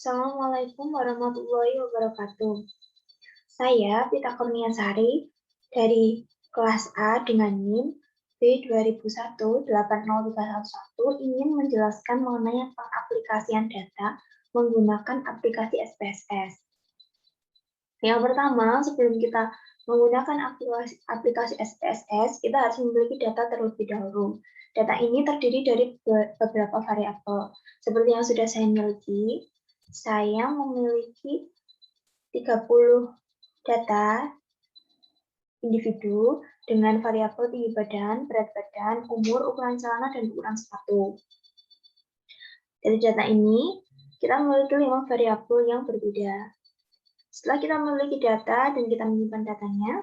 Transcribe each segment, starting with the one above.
Assalamualaikum warahmatullahi wabarakatuh. Saya Pita Kurniasari dari kelas A dengan NIM B20180311 ingin menjelaskan mengenai pengaplikasian data menggunakan aplikasi SPSS. Yang pertama, sebelum kita menggunakan aplikasi SPSS, kita harus memiliki data terlebih dahulu. Data ini terdiri dari beberapa variabel. Seperti yang sudah saya memiliki 30 data individu dengan variabel tinggi badan, berat badan, umur, ukuran celana, dan ukuran sepatu. Dari data ini, kita memiliki 5 variabel yang berbeda. Setelah kita memiliki data dan kita menyimpan datanya,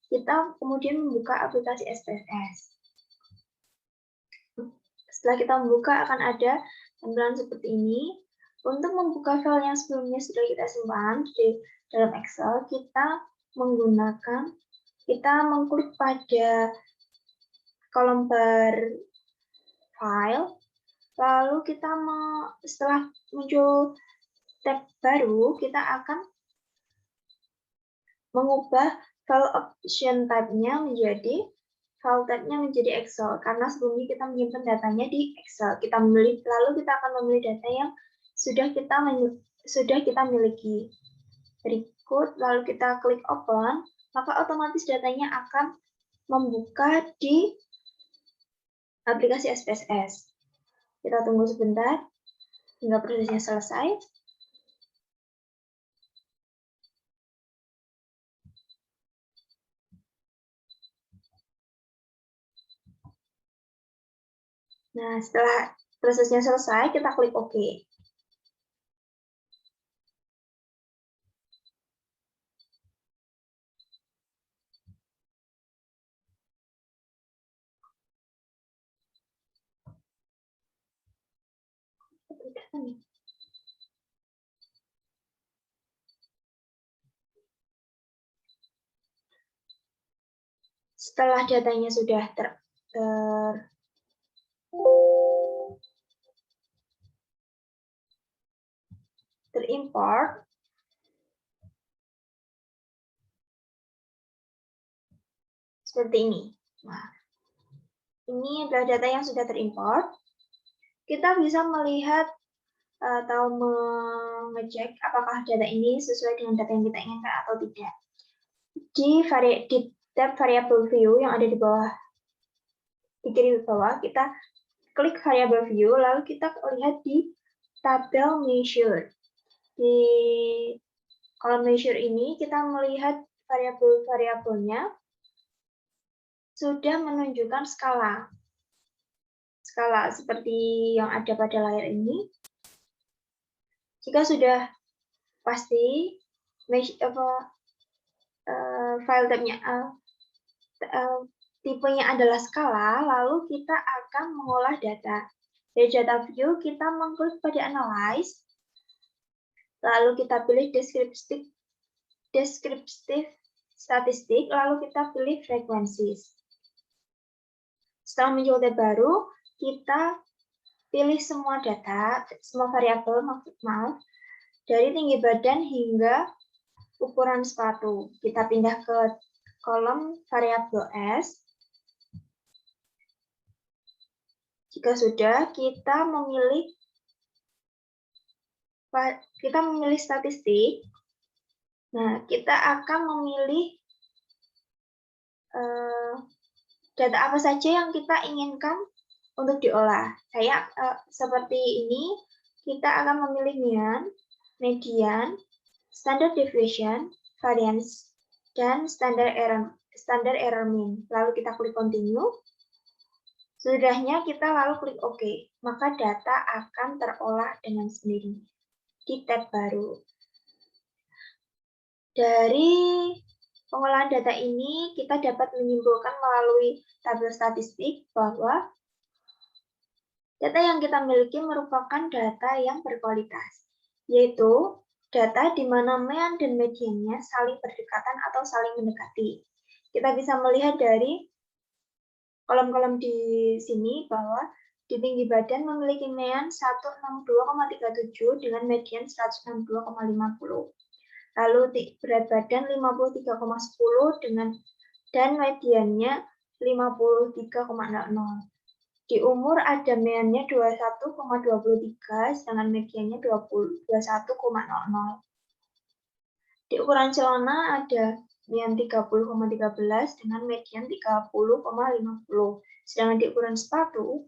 kita kemudian membuka aplikasi SPSS. Setelah kita membuka, akan ada tampilan seperti ini. Untuk membuka file yang sebelumnya sudah kita simpan di dalam Excel, kita mengklik pada kolom bar file, lalu setelah muncul tab baru, kita akan mengubah file option type-nya menjadi file type-nya menjadi Excel, karena sebelumnya kita menyimpan datanya di Excel. Lalu kita akan memilih data yang sudah kita miliki. Berikut, lalu kita klik open, maka otomatis datanya akan membuka di aplikasi SPSS. Kita tunggu sebentar hingga prosesnya selesai. Nah, setelah prosesnya selesai, kita klik OK. Setelah datanya sudah terimport, seperti ini. Nah, ini adalah data yang sudah terimport. Kita bisa melihat atau mengecek apakah data ini sesuai dengan data yang kita inginkan atau tidak. Di tab variable view yang ada di kiri bawah, kita klik variable view, lalu kita lihat di tabel measure. Di kolom measure ini kita melihat variabel-variabelnya sudah menunjukkan skala seperti yang ada pada layar ini. Jika sudah pasti file type-nya tipenya adalah skala, lalu kita akan mengolah data. Dari data view, kita mengklik pada analyze, lalu kita pilih descriptive statistik, lalu kita pilih frequencies. Setelah muncul tab baru, kita pilih semua data, semua variabel, dari tinggi badan hingga ukuran sepatu. Kita pindah ke kolom variabel S. Jika sudah, kita memilih statistik. Nah, kita akan memilih data apa saja yang kita inginkan untuk diolah. Seperti ini, kita akan memilih mean, median, standard deviation, variance, dan standard error mean. Lalu kita klik continue. Sudahnya kita lalu klik OK, maka data akan terolah dengan sendirinya di tab baru. Dari pengolahan data ini, kita dapat menyimpulkan melalui tabel statistik bahwa data yang kita miliki merupakan data yang berkualitas, yaitu data di mana mean dan mediannya saling berdekatan atau saling mendekati. Kita bisa melihat dari kolom-kolom di sini bahwa di tinggi badan memiliki mean 162,37 dengan median 162,50. Lalu berat badan 53,10 dan mediannya 53,00. Di umur ada meannya 21,23 sedangkan mediannya 21,00. Di ukuran celana ada mean 30,13 dengan median 30,50. Sedangkan di ukuran sepatu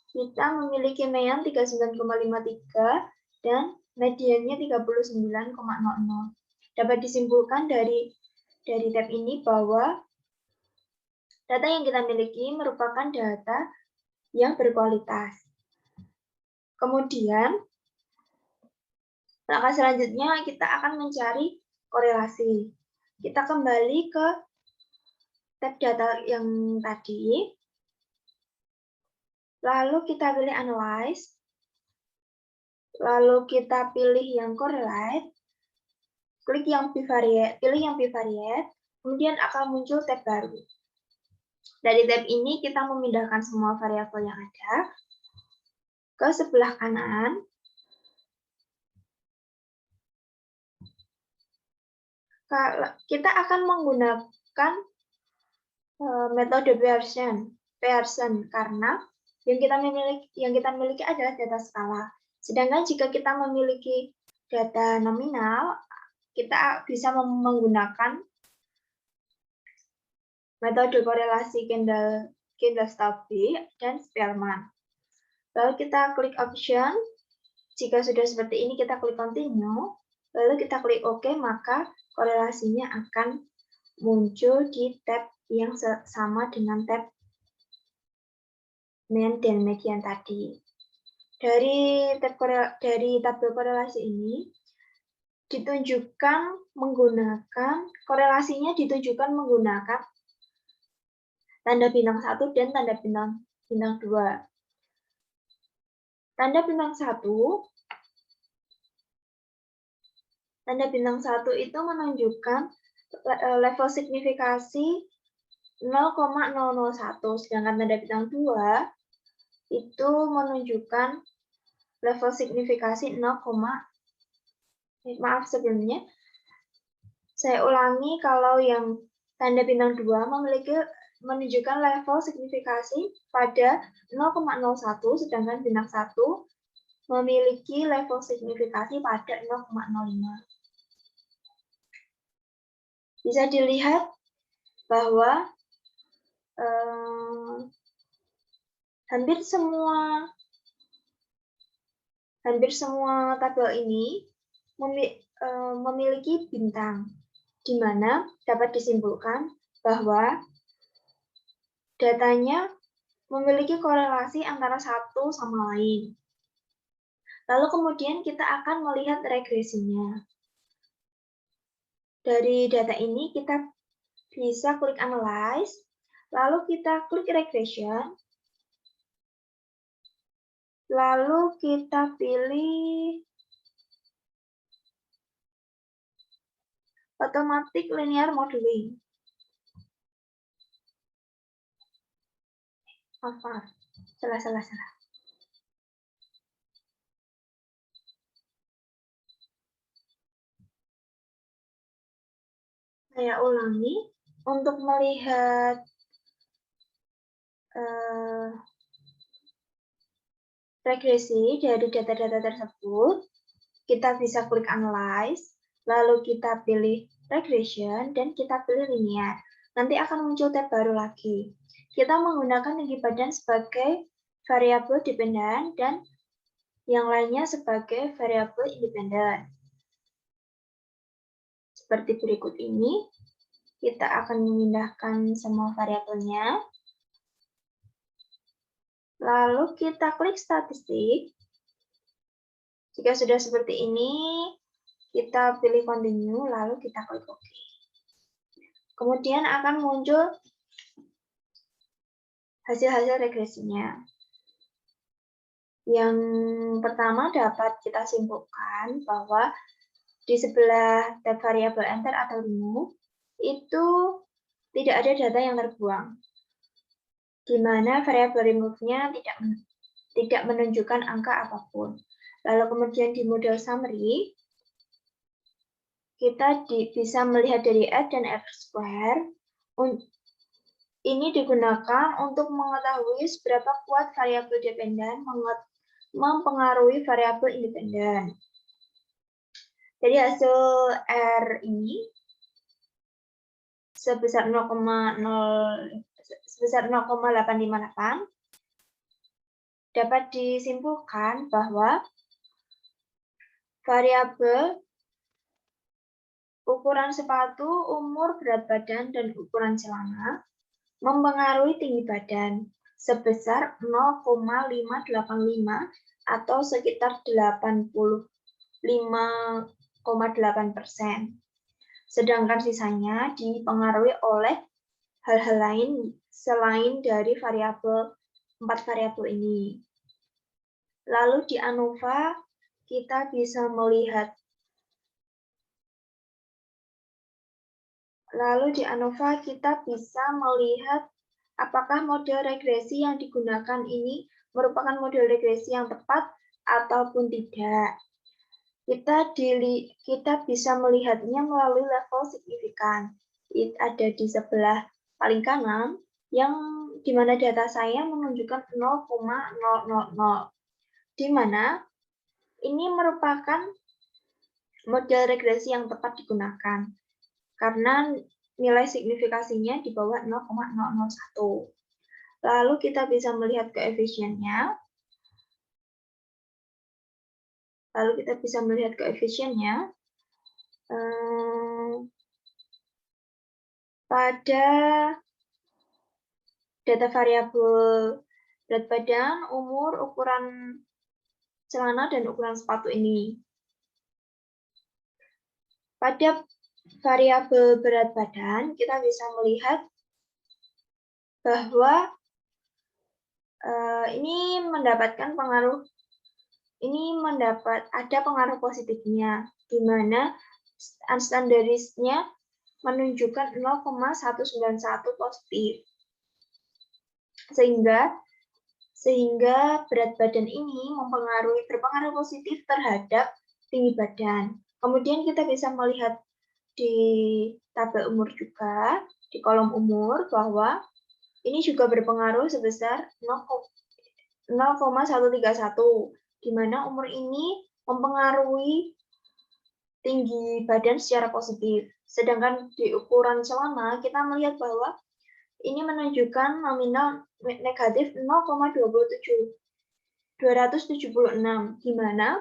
kita memiliki mean 39,53 dan mediannya 39,00. Dapat disimpulkan dari tab ini bahwa data yang kita miliki merupakan data yang berkualitas. Kemudian, langkah selanjutnya kita akan mencari korelasi. Kita kembali ke tab data yang tadi, lalu kita pilih Analyze, lalu kita pilih yang Correlate, klik yang bivariate, pilih yang bivariate, kemudian akan muncul tab baru. Dari tab ini kita memindahkan semua variabel yang ada ke sebelah kanan. Kita akan menggunakan metode Pearson karena yang kita miliki adalah data skala. Sedangkan jika kita memiliki data nominal, kita bisa menggunakan metode korelasi Kendall-Staubbe dan Spearman. Lalu kita klik option. Jika sudah seperti ini, kita klik continue. Lalu kita klik OK, maka korelasinya akan muncul di tab yang sama dengan tab mean dan median tadi. Dari tabel korelasi ini korelasinya ditunjukkan menggunakan tanda bintang 1 dan tanda bintang 2. Tanda bintang 1 itu menunjukkan level signifikasi 0,001, sedangkan tanda bintang 2 itu menunjukkan level signifikasi 0, maaf sebelumnya. Saya ulangi, kalau yang tanda bintang 2 menunjukkan level signifikasi pada 0,01, sedangkan bintang 1 memiliki level signifikasi pada 0,05. Bisa dilihat bahwa hampir semua tabel ini memiliki bintang, di mana dapat disimpulkan bahwa datanya memiliki korelasi antara satu sama lain. Lalu kemudian kita akan melihat regresinya. Dari data ini kita bisa klik Analyze, lalu kita klik Regression, lalu kita pilih Automatic Linear Modeling. Salah. Saya ulangi, untuk melihat regresi dari data-data tersebut, kita bisa klik Analyze, lalu kita pilih Regression, dan kita pilih Linear. Nanti akan muncul tab baru lagi. Kita menggunakan tinggi badan sebagai variabel dependen dan yang lainnya sebagai variabel independen. Seperti berikut ini, kita akan memindahkan semua variabelnya. Lalu kita klik statistik. Jika sudah seperti ini, kita pilih continue, lalu kita klik OK. Kemudian akan muncul hasil-hasil regresinya. Yang pertama dapat kita simpulkan bahwa di sebelah tab variabel enter atau remove, itu tidak ada data yang terbuang, di mana variabel remove-nya tidak menunjukkan angka apapun. Lalu kemudian di model summary, kita bisa melihat dari F dan F square. Ini digunakan untuk mengetahui seberapa kuat variabel dependen mempengaruhi variabel independen. Jadi hasil R ini sebesar 0,858 dapat disimpulkan bahwa variabel ukuran sepatu, umur, berat badan, dan ukuran celana mempengaruhi tinggi badan sebesar 0,585 atau sekitar 85,8%. Sedangkan sisanya dipengaruhi oleh hal-hal lain selain dari empat variabel ini. Lalu di ANOVA kita bisa melihat apakah model regresi yang digunakan ini merupakan model regresi yang tepat ataupun tidak. Kita bisa melihatnya melalui level signifikan. Ada di sebelah paling kanan, yang di mana data saya menunjukkan 0,000, di mana ini merupakan model regresi yang tepat digunakan, karena nilai signifikasinya di bawah 0,001. Lalu kita bisa melihat koefisiennya. Pada data variabel berat badan, umur, ukuran celana, dan ukuran sepatu ini. Pada variabel berat badan, kita bisa melihat bahwa ada pengaruh positifnya, di mana unstandarizednya menunjukkan 0,191 positif. Sehingga berat badan ini berpengaruh positif terhadap tinggi badan. Kemudian kita bisa melihat di tabel umur juga, di kolom umur, bahwa ini juga berpengaruh sebesar 0,131, di mana umur ini mempengaruhi tinggi badan secara positif. Sedangkan di ukuran celana, kita melihat bahwa ini menunjukkan nominal negatif 0,276, di mana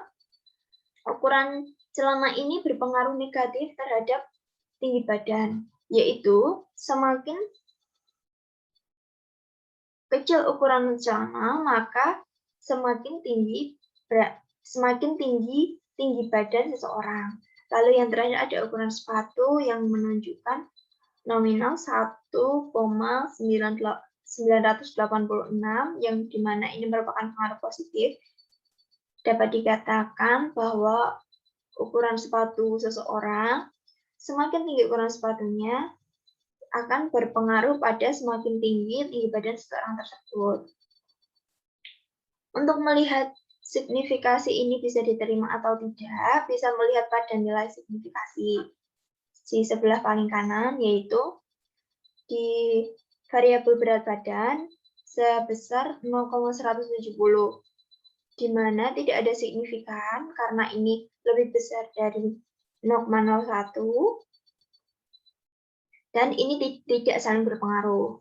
ukuran celana ini berpengaruh negatif terhadap tinggi badan, yaitu semakin kecil ukuran celana, maka semakin tinggi tinggi badan seseorang. Lalu yang terakhir ada ukuran sepatu yang menunjukkan nominal 1,986, yang dimana ini merupakan pengaruh positif. Dapat dikatakan bahwa ukuran sepatu seseorang, semakin tinggi ukuran sepatunya, akan berpengaruh pada semakin tinggi badan seseorang tersebut. Untuk melihat signifikasi ini bisa diterima atau tidak, bisa melihat pada nilai signifikasi di sebelah paling kanan, yaitu di variabel berat badan sebesar 0,170, di mana tidak ada signifikan karena ini lebih besar dari 0,01, dan ini tidak saling berpengaruh.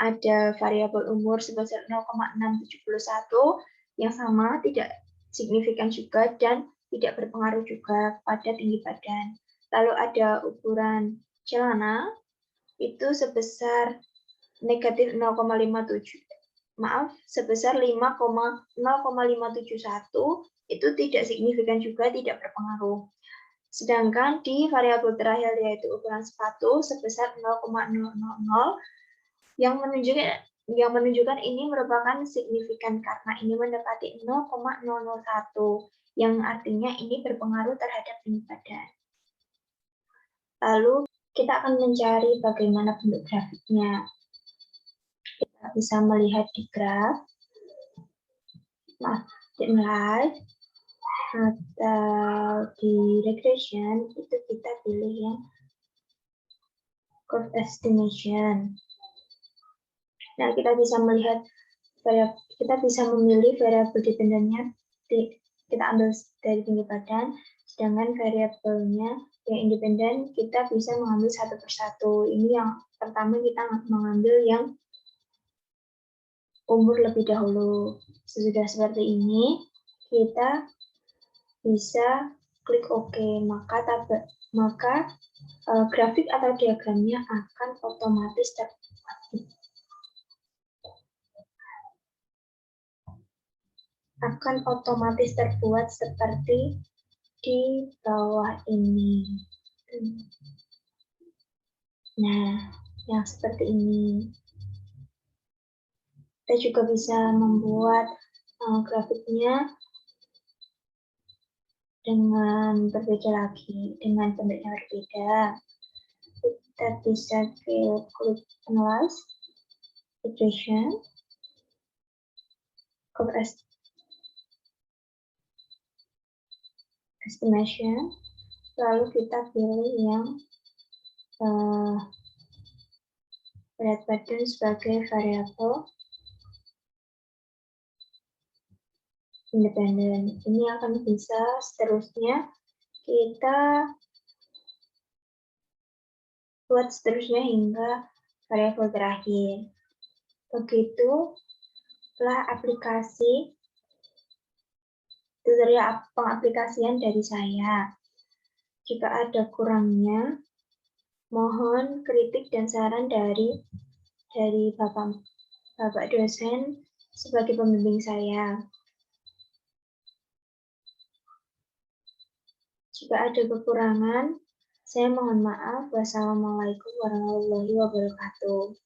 Ada variabel umur sebesar 0,671 yang sama, tidak signifikan juga dan tidak berpengaruh juga pada tinggi badan. Lalu ada ukuran celana itu sebesar negatif 0,571, itu tidak signifikan juga, tidak berpengaruh. Sedangkan di variabel terakhir yaitu ukuran sepatu sebesar 0,000, yang menunjukkan ini merupakan signifikan karena ini mendekati 0,001, yang artinya ini berpengaruh terhadap tinggi badan. Lalu kita akan mencari bagaimana bentuk grafiknya. Kita bisa melihat di graf. Maaf, di live atau di regression itu kita pilih yang curve estimation. Nah, kita bisa melihat kita bisa memilih variabel dependennya kita ambil dari tinggi badan, sedangkan variabelnya yang independen kita bisa mengambil satu persatu. Ini yang pertama kita mengambil yang umur lebih dahulu. Sesudah seperti ini, kita bisa klik OK, maka grafik atau diagramnya akan otomatis terbuat seperti di bawah ini. Nah, yang seperti ini. Kita juga bisa membuat grafiknya dengan berbeda lagi, dengan bentuknya berbeda. Kita bisa klik analyze, regression, curve estimation, lalu kita pilih yang berat badan sebagai variabel independen. Ini akan bisa seterusnya kita buat seterusnya hingga variabel terakhir. Begitulah aplikasi tutorial pengaplikasian dari saya. Jika ada kurangnya, mohon kritik dan saran dari Bapak dosen sebagai pembimbing saya. Jika ada kekurangan, saya mohon maaf. Wassalamualaikum warahmatullahi wabarakatuh.